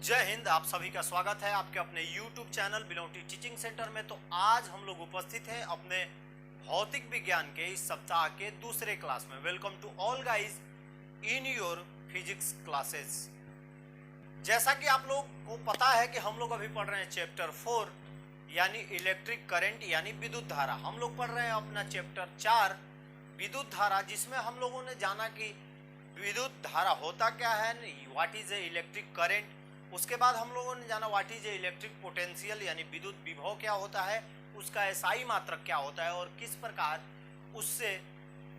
जय हिंद। आप सभी का स्वागत है आपके अपने YouTube चैनल बिलोटी टीचिंग सेंटर में। तो आज हम लोग उपस्थित हैं अपने भौतिक विज्ञान के इस सप्ताह के दूसरे क्लास में। Welcome to all guys in your physics classes. जैसा कि आप लोग को पता है कि हम लोग अभी पढ़ रहे हैं चैप्टर 4 यानी इलेक्ट्रिक करंट यानी विद्युत धारा। हम लोग पढ़ रहे हैं अपना चैप्टर 4 विद्युत धारा, जिसमें हम लोगों ने जाना कि विद्युत धारा होता क्या है, what is a electric current. उसके बाद हम लोगों ने जाना what is a electric potential यानी विद्युत विभव क्या होता है, उसका एसआई मात्रक क्या होता है और किस प्रकार उससे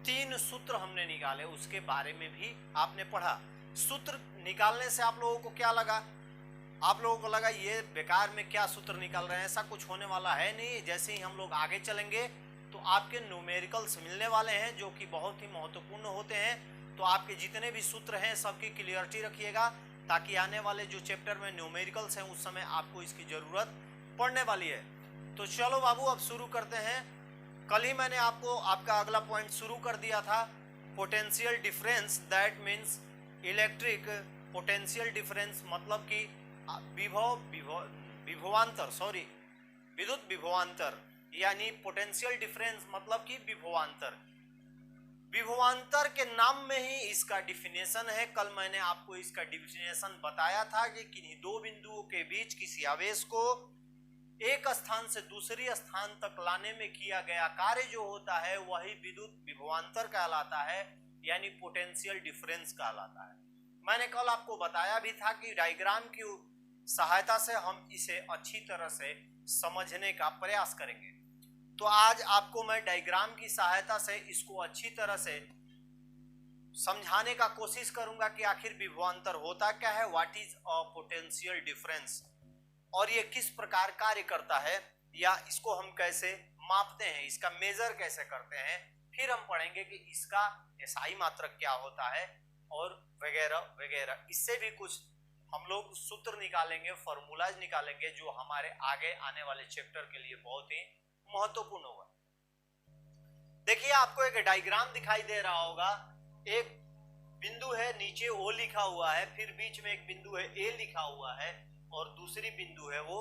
3 सूत्र हमने निकाले, उसके बारे में भी आपने पढ़ा। सूत्र निकालने से आप लोगों को क्या लगा? आप लोगों को लगा ये बेकार में क्या सूत्र निकाल रहे हैं, ऐसा कुछ होने वाला है नहीं। जैसे ही हम लोग आगे चलेंगे तो आपके न्यूमेरिकल्स मिलने वाले हैं जो कि बहुत ही महत्वपूर्ण होते हैं। तो आपके जितने भी सूत्र हैं सबकी क्लियरिटी रखिएगा, ताकि आने वाले जो चैप्टर में न्यूमेरिकल्स हैं उस समय आपको इसकी जरूरत पड़ने वाली है। तो चलो बाबू अब शुरू करते हैं। कल ही मैंने आपको आपका अगला पॉइंट शुरू कर दिया था, potential difference. That means electric potential difference मतलब कि विभवांतर, सॉरी विद्युत विभवांतर यानी पोटेंशियल डिफरेंस मतलब कि विभवांतर। विभवांतर के नाम में ही इसका डिफिनेशन है। कल मैंने आपको इसका डिफिनेशन बताया था कि किन्हीं दो बिंदुओं के बीच किसी आवेश को एक स्थान से दूसरी स्थान तक लाने में किया गया कार्य जो होता है वही विद्युत विभवांतर कहलाता है, यानी पोटेंशियल डिफरेंस कहलाता है। मैंने कल आपको बताया भी था कि डायग्राम की सहायता से हम इसे अच्छी तरह से समझने का प्रयास करेंगे। तो आज आपको मैं डायग्राम की सहायता से इसको अच्छी तरह से समझाने का कोशिश करूंगा कि आखिर विभवांतर होता क्या है, what is a potential difference, और ये किस प्रकार कार्य करता है या इसको हम कैसे मापते हैं, इसका मेजर कैसे करते हैं। फिर हम पढ़ेंगे कि इसका एसआई मात्रक क्या होता है और वगैरह वगैरह। इससे भी कुछ हम लोग सूत्र निकालेंगे, फॉर्मूलाज निकालेंगे जो हमारे आगे आने वाले चैप्टर के लिए बहुत ही महत्वपूर्ण होगा। देखिए आपको एक डायग्राम दिखाई दे रहा होगा। एक बिंदु है, नीचे O लिखा हुआ है, फिर बीच में एक बिंदु है A लिखा हुआ है और दूसरी बिंदु है वो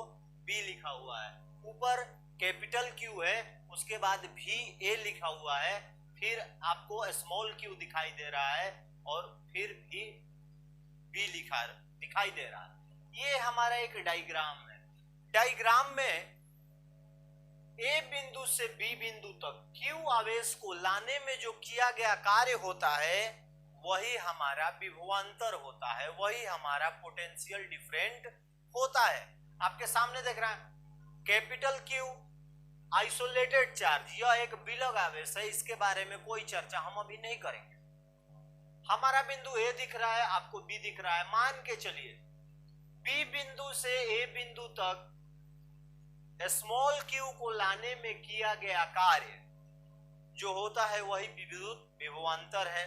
B लिखा हुआ है। ऊपर कैपिटल Q है, उसके बाद VA लिखा हुआ है, फिर आपको स्मॉल q दिखाई दे रहा है और फिर भी B लिखा दिखाई दे रहा है। ये हमारा एक डायग्राम है। डायग्राम में A बिंदु से B बिंदु तक Q आवेश को लाने में जो किया गया कार्य होता है वही हमारा विभवांतर होता है, वही हमारा पोटेंशियल डिफरेंट होता है। आपके सामने देख रहे हैं कैपिटल Q आइसोलेटेड चार्ज, यह एक विलग आवेश है, इसके बारे में कोई चर्चा हम अभी नहीं करेंगे। हमारा बिंदु A दिख रहा है, आपको B दिख रहा है। मान के चलिए B बिंदु से A बिंदु तक स्मॉल q को लाने में किया गया कार्य जो होता है वही विद्युत विभवांतर है।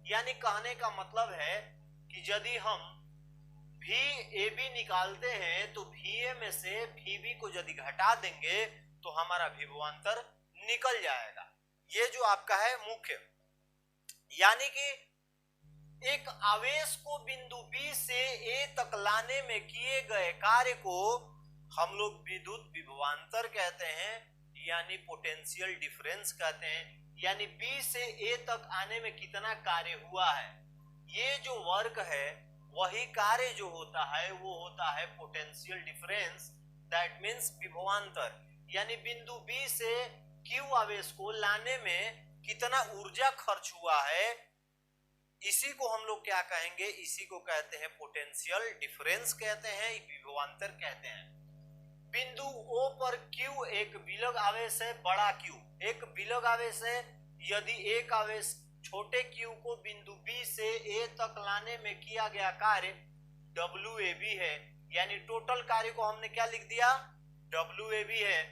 यानी कहने का मतलब है कि यदि हम VAB निकालते हैं तो VA में से VB को यदि घटा देंगे तो हमारा विभवांतर निकल जाएगा। ये जो आपका है मुख्य, यानी कि एक आवेश को बिंदु B से A तक लाने में किए गए कार्य को हम लोग विद्युत विभवांतर कहते हैं, यानी पोटेंशियल डिफरेंस कहते हैं। यानी B से A तक आने में कितना कार्य हुआ है, ये जो वर्क है वही कार्य जो होता है वो होता है पोटेंशियल डिफरेंस। दैट मीन्स विभवांतर, यानी बिंदु B से Q आवेश को लाने में कितना ऊर्जा खर्च हुआ है, इसी को हम लोग क्या कहेंगे, इसी को कहते हैं पोटेंशियल डिफरेंस कहते हैं, विभवांतर कहते हैं। बिंदु O पर Q एक विलग आवेश है, बड़ा Q एक विलग आवेश है। यदि एक आवेश छोटे Q को बिंदु B से A तक लाने में किया गया कार्य WAB है, यानी टोटल कार्य को हमने क्या लिख दिया, WAB है।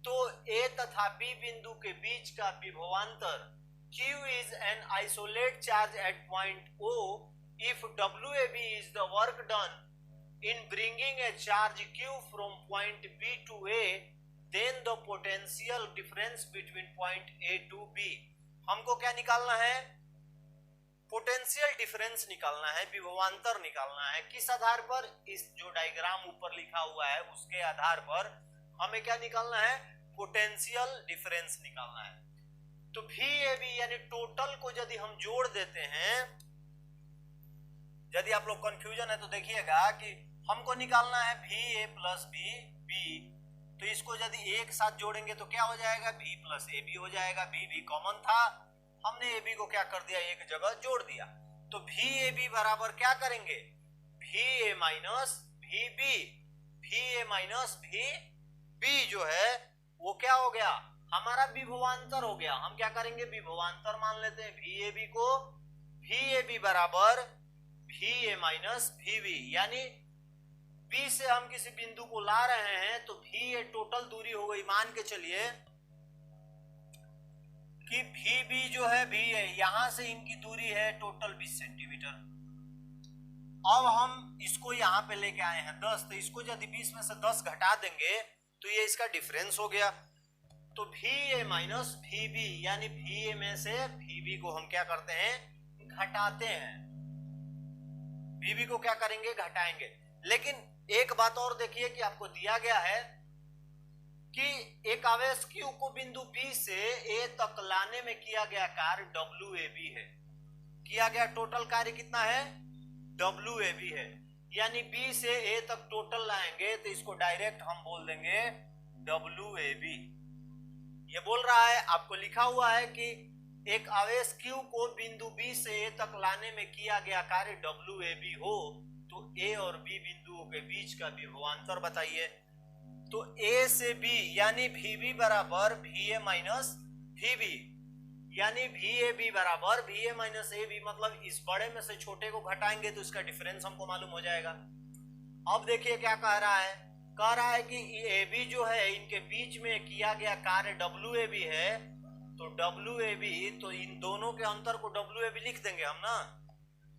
तो A तथा B बिंदु के बीच का विभवांतर Q is an isolate charge at point O. If WAB is the work done in bringing a charge Q from point B to A, then the potential difference between point A to B. हमको क्या निकालना है, potential difference निकालना है, विभवांतर निकालना है। किस आधार पर? इस जो डायग्राम ऊपर लिखा हुआ है उसके आधार पर हमें क्या निकालना है? पोटेंशियल डिफरेंस निकालना है। तो VAB यानी टोटल को यदि हम जोड़ देते हैं, यदि आप लोग कंफ्यूजन है तो देखिएगा कि हमको निकालना है VA प्लस B, तो इसको यदि एक साथ जोड़ेंगे तो क्या हो जाएगा? B प्लस AB हो जाएगा। B कॉमन था, हमने AB को क्या कर दिया? एक जगह जोड़ दिया। तो VAB बराबर क्या करेंगे? VA minus VB, VA minus VB जो है वो क्या हो गया? हमारा विभवांतर हो गया। हम क्या करेंगे? विभवांतर मान लेते हैं VAB को। VAB बराबर VA माइनस VB, यानी B से हम किसी बिंदु को ला रहे हैं तो VA टोटल दूरी हो गई। मान के चलिए कि VB जो है VA, यहां से इनकी दूरी है टोटल 20 सेंटीमीटर। अब हम इसको यहां पे लेके आए हैं 10, तो इसको यदि 20 में से 10 घटा देंगे तो ये इसका डिफरेंस हो गया। तो VA माइनस VB, यानी VA में से VB को हम क्या करते हैं? घटाते हैं। VB को क्या करेंगे? घटाएंगे। लेकिन एक बात और देखिए कि आपको दिया गया है कि एक आवेश Q को बिंदु B से A तक लाने में किया गया कार्य WAB है। किया गया टोटल कार्य कितना है? WAB है। यानी B से A तक टोटल लाएंगे तो इसको डायरेक्ट हम बोल देंगे WAB। ये बोल रहा है, आपको लिखा हुआ है कि एक आवेश Q को बिंदु B से A तक लाने में किया गया कार्य WAB हो तो A और B बिंदुओं के बीच का विभवांतर बताइए। तो A से B यानी VB बराबर VA माइनस VB, यानी VAB बराबर VA माइनस AB, मतलब इस बड़े में से छोटे को घटाएंगे तो इसका डिफरेंस हमको मालूम हो जाएगा। अब देखिए क्या कह रहा है? कह रहा है कि AB जो है इनके बीच में किया गया कार्य WAB है, तो WAB, तो इन दोनों के अंतर को WAB लिख देंगे हम ना।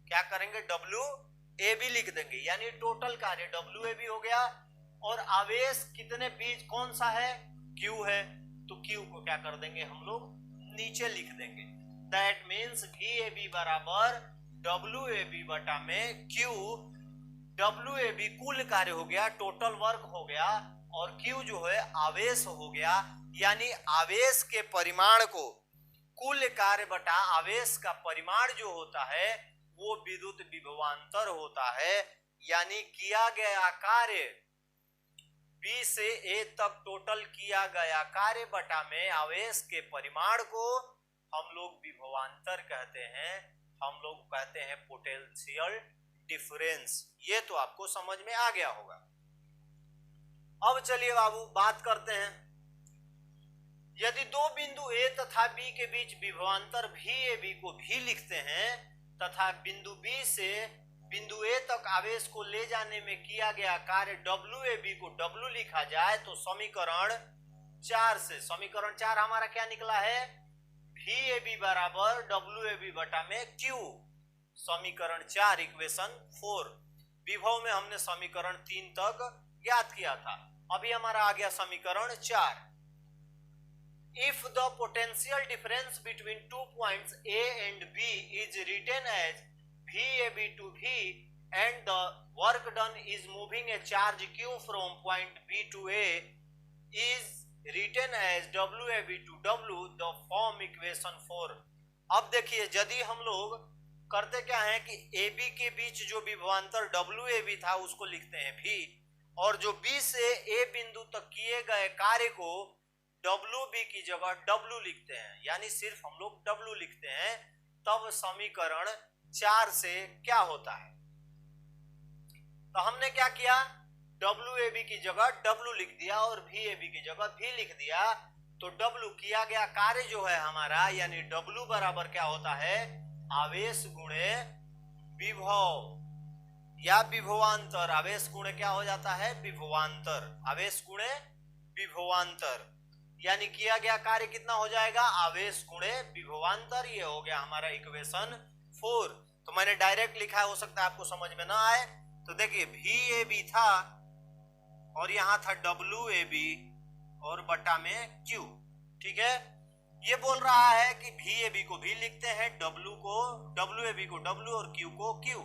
क्या करेंगे? WAB लिख देंगे, यानी टोटल कार्य WAB हो गया। और आवेश कितने बीच कौन सा है? Q है, तो Q को क्या कर देंगे हम लोग? नीचे लिख देंगे। दैट मीन्स VAB बराबर WAB बटा में Q। WAB कुल कार्य हो गया, टोटल वर्क हो गया, और Q जो है आवेश हो गया। यानी आवेश के परिमाण को, कुल कार्य बटा आवेश का परिमाण जो होता है वो विद्युत विभवांतर होता है। यानी किया गया कार्य B से A तक टोटल किया गया कार्य बटा में आवेश के परिमाण को हम लोग विभवांतर कहते हैं, हम लोग कहते हैं पोटेंशियल डिफरेंस। ये तो आपको समझ में आ गया होगा। अब चलिए बाबू बात करते हैं, यदि दो बिंदु A तथा B के बीच विभवांतर VAB को भी लिखते हैं तथा बिंदु B से बिंदु A तक आवेश को ले जाने में किया गया कार्य WAB को W लिखा जाए तो समीकरण 4 से, समीकरण 4 हमारा क्या निकला है? VAB बराबर WAB बटा में Q। समीकरण 4 इक्वेशन 4। विभव में हमने समीकरण 3 तक ज्ञात किया था, अभी हमारा आ गया समीकरण 4। If the potential difference between 2 points A and B is written as VAB to V and the work done is moving a charge Q from point B to A is written as WAB to W, the form equation 4। अब देखिए, यदि हम लोग करते क्या है कि AB के बीच जो विभवांतर WAB था उसको लिखते हैं V, और जो B से A बिंदु तक किए गए कार्य को WB की जगह W लिखते हैं, यानी सिर्फ हम लोग W लिखते हैं, तब समीकरण 4 से क्या होता है? तो हमने क्या किया? WAB की जगह W लिख दिया और VAB की जगह V लिख दिया। तो W किया गया कार्य जो है हमारा, यानी W बराबर क्या होता है? आवेश गुणे विभव या विभवांतर। आवेश गुणे क्या हो जाता है? विभवांतर। आवेश गुणे विभवांतर, यानी किया गया कार्य कितना हो जाएगा? आवेश गुणे विभवांतर। ये हो गया हमारा इक्वेशन 4। तो मैंने डायरेक्ट लिखा है, हो सकता है आपको समझ में ना आए। तो देखिए VAB था और यहां था WAB और बटा में Q, ठीक है। ये बोल रहा है कि VAB को V लिखते हैं, W को WAB को W और Q को Q।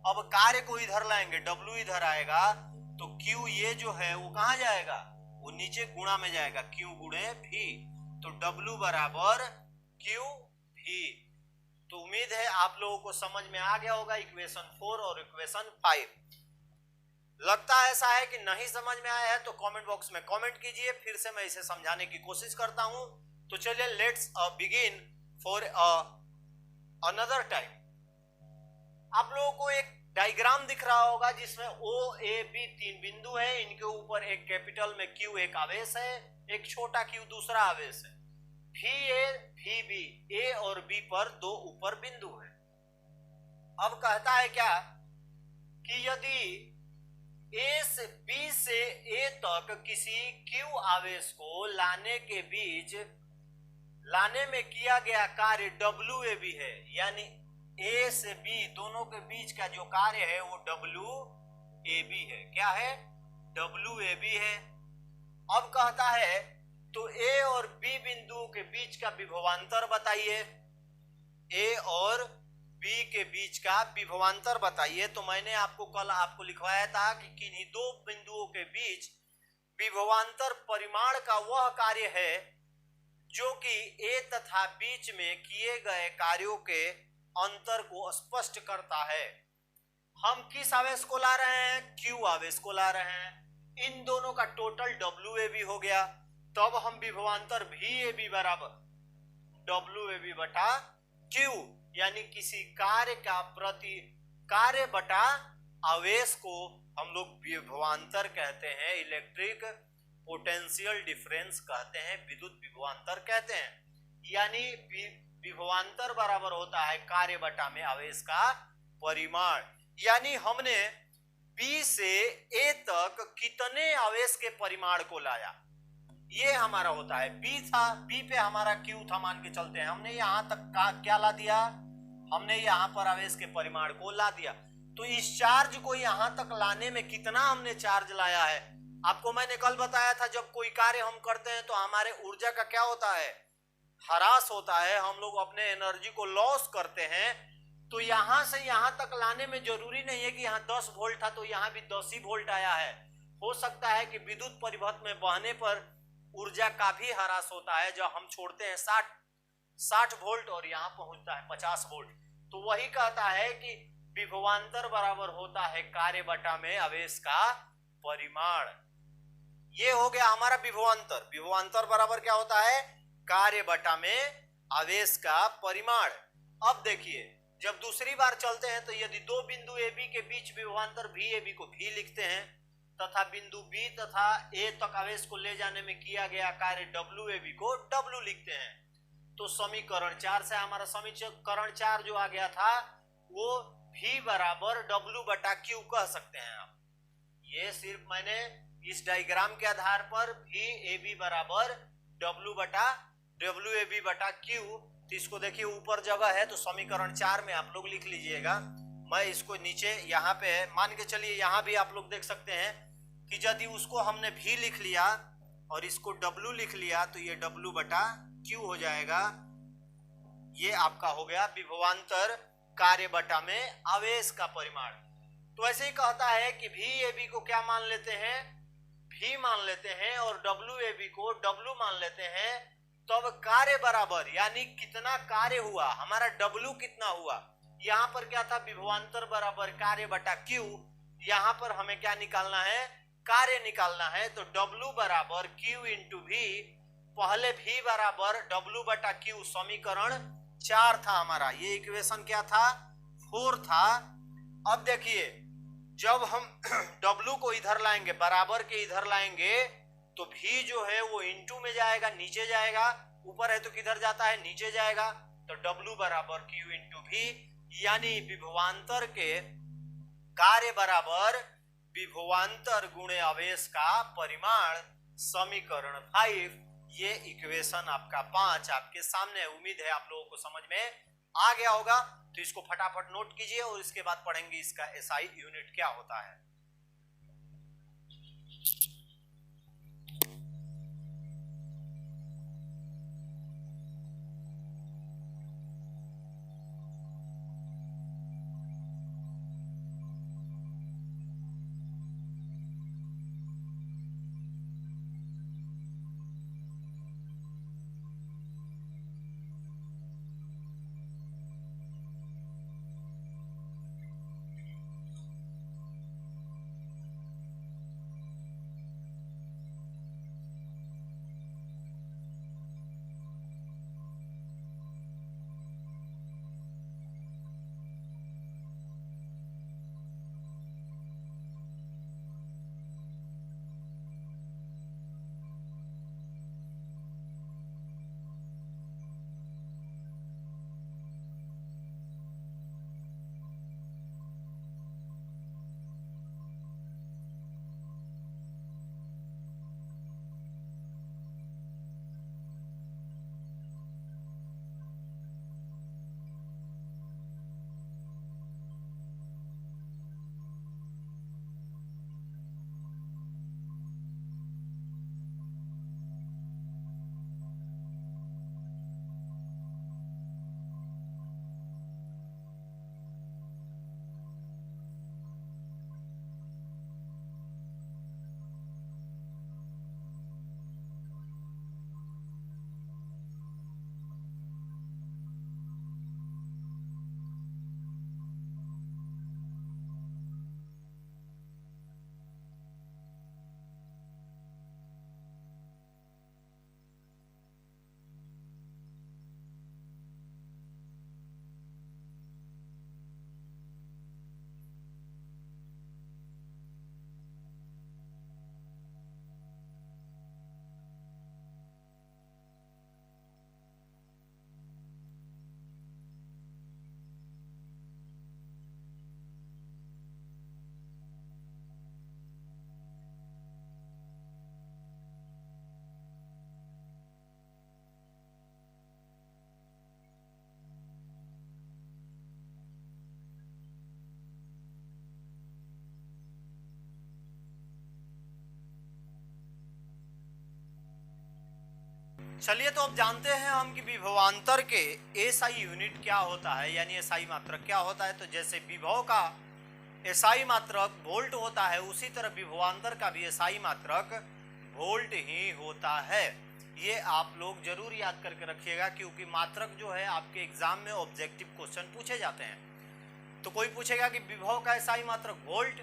अब कार्य को इधर लाएंगे, W इधर आएगा तो Q ये जो है वो कहां जाएगा, वो नीचे गुणा में जाएगा, Q गुणे V, तो W बराबर Q V। तो उम्मीद है आप लोगों को समझ में आ गया होगा इक्वेशन 4 और इक्वेशन 5। लगता है ऐसा है कि नहीं समझ में आया है तो कमेंट बॉक्स में कमेंट कीजिए, फिर से मैं इसे समझाने की कोशिश करता हूं। तो चलिए let's begin for another time. आप लोगों को एक डायग्राम दिख रहा होगा जिसमें O A B 3 बिंदु है, इनके ऊपर एक कैपिटल में Q एक आवेश है, एक छोटा q दूसरा आवेश है। VA VB A और B पर दो ऊपर बिंदु है। अब कहता है क्या कि यदि A से B से A तक किसी Q आवेश को लाने में किया गया कार्य WAB है, यानी A से B दोनों के बीच का जो कार्य है वो WAB है। क्या है, WAB है। अब कहता है तो A और B बिंदुओं के बीच का विभवांतर बताइए, A और B के बीच का विभवांतर बताइए। तो मैंने आपको कल लिखवाया था कि किन्हीं दो बिंदुओं के बीच विभवांतर परिमाण का वह कार्य है जो कि A तथा बीच में किए गए कार्यों के अंतर को स्पष्ट करता है। हम किस आवेश को ला रहे हैं, Q आवेश को ला रहे हैं। इन दोनों का टोटल WAB हो गया, तब हम विभवांतर VAB बराबर WAB बटा Q, यानी किसी कार्य का प्रति कार्य बटा आवेश को हम लोग विभवांतर कहते हैं, इलेक्ट्रिक पोटेंशियल डिफरेंस कहते हैं, विद्युत विभवांतर कहते हैं। यानी विभवांतर बराबर होता है कार्य बटा में आवेश का परिमाण। यानी हमने B से A तक कितने आवेश के परिमाण को लाया, ये हमारा होता है। B था, B पे हमारा Q था मान के चलते हैं, हमने यहां तक का क्या ला दिया, हमने यहां पर आवेश के परिमाण को ला दिया। तो इस चार्ज को यहां तक लाने में कितना हमने चार्ज लाया है, आपको मैंने कल बताया था जब कोई कार्य हम करते हैं तो हमारे ऊर्जा का क्या होता है, ह्रास होता है, हम लोग अपने एनर्जी को लॉस करते हैं। तो यहां से यहां तक लाने में जरूरी नहीं है कि यहाँ 10 वोल्ट था तो यहाँ भी 10 ही वोल्ट आया है। हो सकता है कि विद्युत परिपथ में बहने पर ऊर्जा का भी ह्रास होता है, जब हम छोड़ते हैं 60 वोल्ट और यहाँ पहुंचता है 50 वोल्ट। तो वही कहता है कि विभवांतर बराबर होता है कार्य बटा में आवेश का परिमाण। ये हो गया हमारा विभवांतर। विभवांतर बराबर क्या होता है, कार्य बटा में आवेश का परिमाण। अब देखिए जब दूसरी बार चलते हैं तो यदि दो बिंदु AB के बीच विभवांतर VAB को V लिखते हैं तथा बिंदु B तथा A तक आवेश को ले जाने में किया गया कार्य WAB को W लिखते हैं, तो समीकरण 4 से हमारा समीकरण 4 जो आ गया था वो V बराबर W बटा Q कह सकते हैं आप। ये सिर्फ मैंने इस डायग्राम के आधार पर VAB बराबर WAB बटा Q, तो इसको देखिए ऊपर जगह है तो समीकरण 4 में आप लोग लिख लीजिएगा। मैं इसको नीचे यहाँ पे मान के चलिए, यहाँ भी आप लोग देख सकते हैं कि यदि उसको हमने V लिख लिया और इसको W लिख लिया तो ये W बटा Q हो जाएगा। ये आपका हो गया विभवांतर कार्य बटा में आवेश का परिमाण। तो ऐसे ही कहता है कि VAB को क्या मान लेते हैं, V मान लेते हैं, और WAB को W मान लेते हैं। तब कार्य बराबर यानी कितना कार्य हुआ, हमारा W कितना हुआ, यहाँ पर क्या था विभवांतर बराबर कार्य बटा Q, यहाँ पर हमें क्या निकालना है, कार्य निकालना है। तो W बराबर Q इंटू V, पहले V बराबर W बटा Q समीकरण 4 था हमारा, ये इक्वेशन क्या था 4 था। अब देखिए जब हम W को इधर लाएंगे, बराबर के इधर लाएंगे तो V जो है वो इंटू में जाएगा, नीचे जाएगा, ऊपर है तो किधर जाता है, नीचे जाएगा। तो W बराबर Q इंटू V, यानी विभवांतर के कार्य बराबर विभवांतर गुणे आवेश का परिमाण, समीकरण 5। ये इक्वेशन आपका 5 आपके सामने। उम्मीद है आप लोगों को समझ में आ गया होगा। तो इसको फटाफट नोट कीजिए और इसके बाद पढ़ेंगे इसका SI यूनिट क्या होता है। चलिए, तो अब जानते हैं हम कि विभवांतर के एसआई यूनिट क्या होता है, यानी एसआई मात्रक क्या होता है। तो जैसे विभव का एसआई मात्रक वोल्ट होता है, उसी तरह विभवांतर का भी एसआई मात्रक वोल्ट ही होता है। ये आप लोग जरूर याद करके रखिएगा, क्योंकि मात्रक जो है आपके एग्जाम में ऑब्जेक्टिव क्वेश्चन पूछे जाते हैं। तो कोई पूछेगा कि विभव का एसआई मात्रक वोल्ट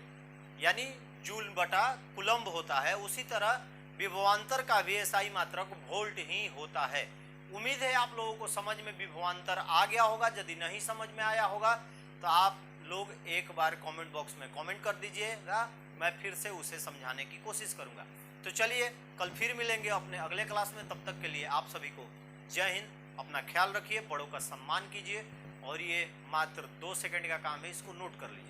यानी जूल बटा कुलम्ब होता है, उसी तरह विभवांतर का भी एसआई मात्रक वोल्ट ही होता है। उम्मीद है आप लोगों को समझ में विभवांतर आ गया होगा। यदि नहीं समझ में आया होगा तो आप लोग एक बार कमेंट बॉक्स में कमेंट कर दीजिएगा, मैं फिर से उसे समझाने की कोशिश करूंगा। तो चलिए, कल फिर मिलेंगे अपने अगले क्लास में। तब तक के लिए आप सभी को जय हिंद। अपना ख्याल रखिए, बड़ों का सम्मान कीजिए, और ये मात्र 2 सेकंड का काम है, इसको नोट कर लीजिए।